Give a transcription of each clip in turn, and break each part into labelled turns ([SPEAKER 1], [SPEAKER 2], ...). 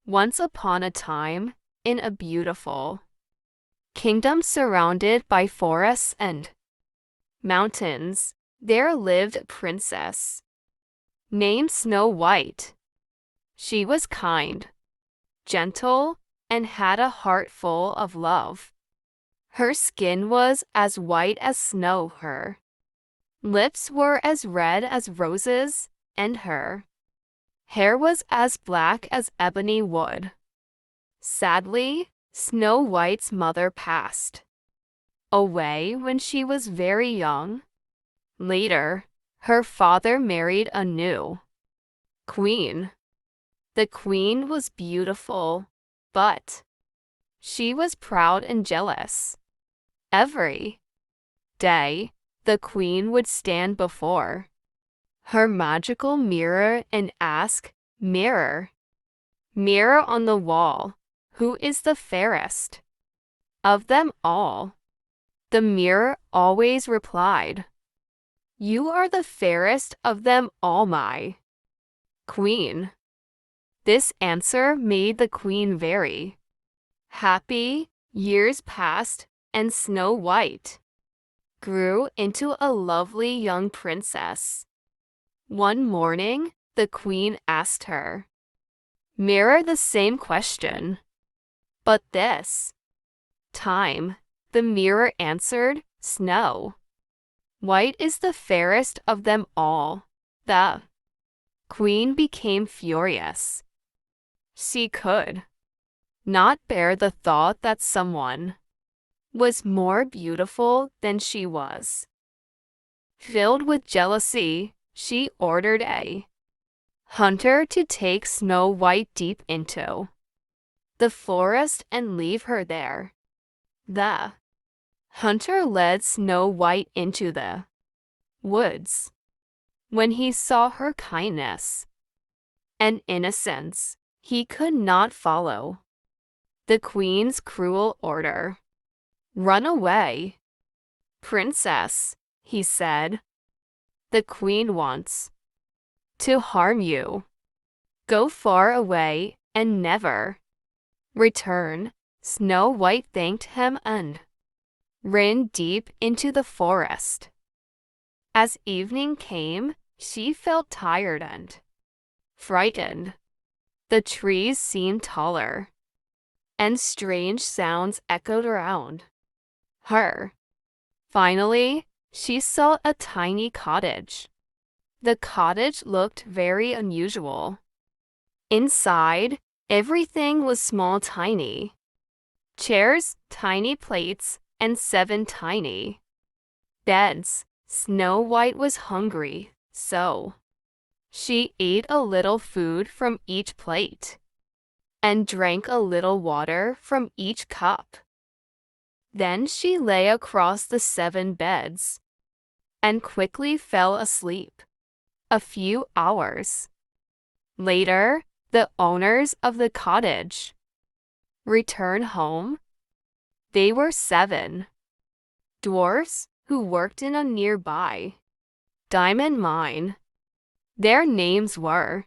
[SPEAKER 1] Once upon a time, in a beautiful kingdom surrounded by forests and mountains, there lived a princess named Snow White. She was kind, gentle, and had a heart full of love. Her skin was as white as snow, her lips were as red as roses, and her hair was as black as ebony wood. Sadly, Snow White's mother passed away when she was very young. Later, her father married a new queen. The queen was beautiful, but she was proud and jealous. Every day, the queen would stand before her magical mirror and ask, "Mirror, mirror on the wall, who is the fairest of them all?" The mirror always replied, "You are the fairest of them all, my queen." This answer made the queen very happy. Years passed, and Snow White grew into a lovely young princess. One morning, the queen asked her mirror the same question. But this time, the mirror answered, "Snow White is the fairest of them all." The queen became furious. She could not bear the thought that someone was more beautiful than she was. Filled with jealousy, she ordered a hunter to take Snow White deep into the forest and leave her there. The hunter led Snow White into the woods. When he saw her kindness and innocence, he could not follow the queen's cruel order. "Run away, princess," he said. "The queen wants to harm you. Go far away and never return." Snow White thanked him and ran deep into the forest. As evening came, she felt tired and frightened. The trees seemed taller, and strange sounds echoed around her. Finally, she saw a tiny cottage. The cottage looked very unusual. Inside, everything was small, tiny chairs, tiny plates, and 7 tiny beds. Snow White was hungry, so she ate a little food from each plate and drank a little water from each cup. Then she lay across the 7 beds and quickly fell asleep. A few hours later, the owners of the cottage returned home. They were 7 dwarfs who worked in a nearby diamond mine. Their names were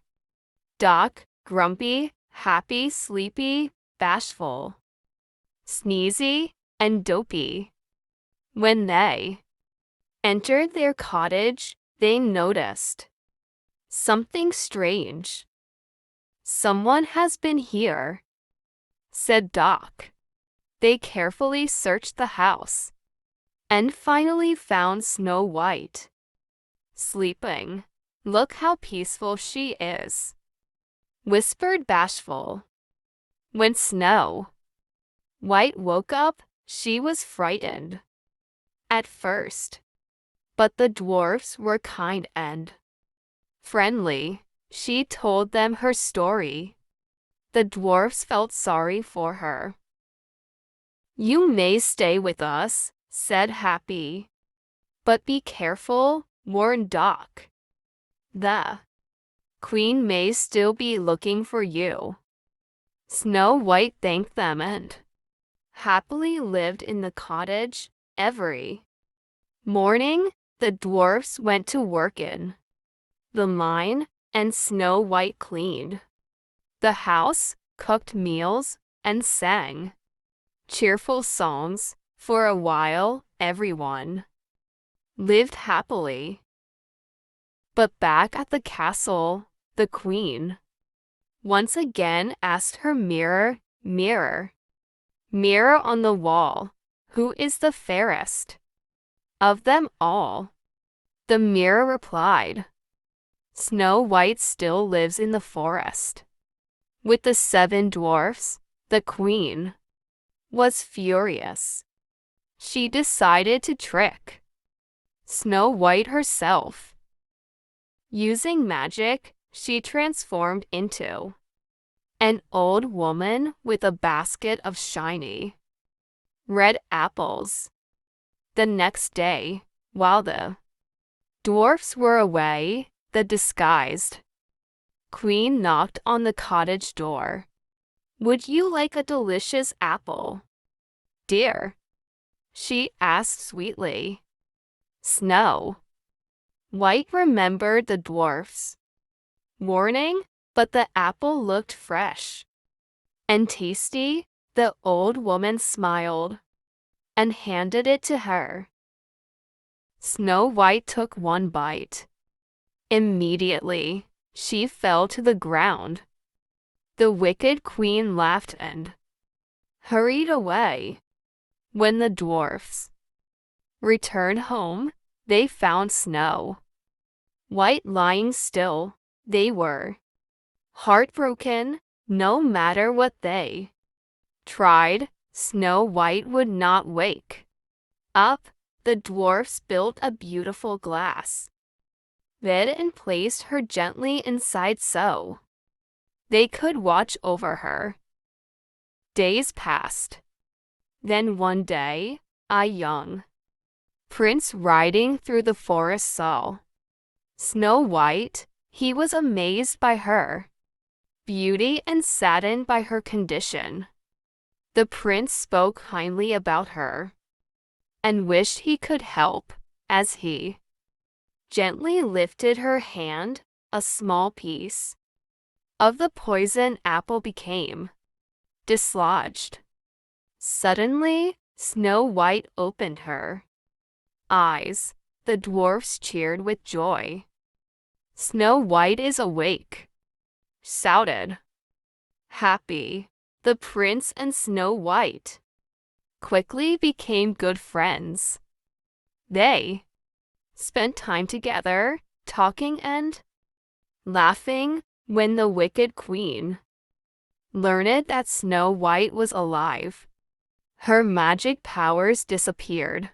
[SPEAKER 1] Doc, Grumpy, Happy, Sleepy, Bashful, Sneezy, and Dopey. When they entered their cottage, they noticed something strange. "Someone has been here," said Doc. They carefully searched the house and finally found Snow White sleeping. "Look how peaceful she is," whispered Bashful. When Snow White woke up, she was frightened at first, but the dwarfs were kind and friendly. She told them her story. The dwarfs felt sorry for her. "You may stay with us," said Happy, "but be careful," warned Doc. "The queen may still be looking for you." Snow White thanked them and happily lived in the cottage. Every morning, the dwarfs went to work in the mine, and Snow White cleaned the house, cooked meals, and sang cheerful songs. For a while, everyone lived happily. But back at the castle, the queen once again asked her mirror, "Mirror, mirror on the wall, who is the fairest of them all?" The mirror replied, "Snow White still lives in the forest with the 7 dwarfs." The queen was furious. She decided to trick Snow White herself. Using magic, she transformed into an old woman with a basket of shiny red apples. The next day, while the dwarfs were away, the disguised queen knocked on the cottage door. "Would you like a delicious apple, dear?" she asked sweetly. Snow White remembered the dwarfs' warning, but the apple looked fresh and tasty. The old woman smiled and handed it to her. Snow White took one bite. Immediately, she fell to the ground. The wicked queen laughed and hurried away. When the dwarfs returned home, they found Snow White lying still. They were heartbroken. No matter what they tried, Snow White would not wake up. The dwarfs built a beautiful glass bed and placed her gently inside so they could watch over her. Days passed. Then one day, a young prince riding through the forest saw Snow White. He was amazed by her beauty and saddened by her condition. The prince spoke kindly about her and wished he could help. As he gently lifted her hand, a small piece of the poison apple became dislodged. Suddenly, Snow White opened her eyes. The dwarfs cheered with joy. "Snow White is awake!" shouted happy. The prince and Snow White quickly became good friends. They spent time together, talking and laughing. When the wicked queen learned that Snow White was alive, her magic powers disappeared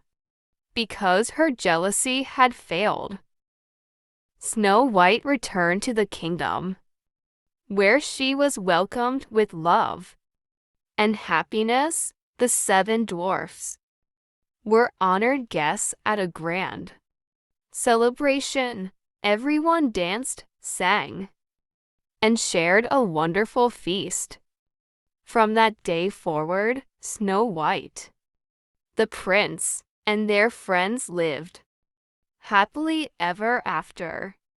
[SPEAKER 1] because her jealousy had failed. Snow White returned to the kingdom, where she was welcomed with love and happiness. The 7 dwarfs were honored guests at a grand celebration. Everyone danced, sang, and shared a wonderful feast. From that day forward, Snow White, the prince, and their friends lived happily ever after.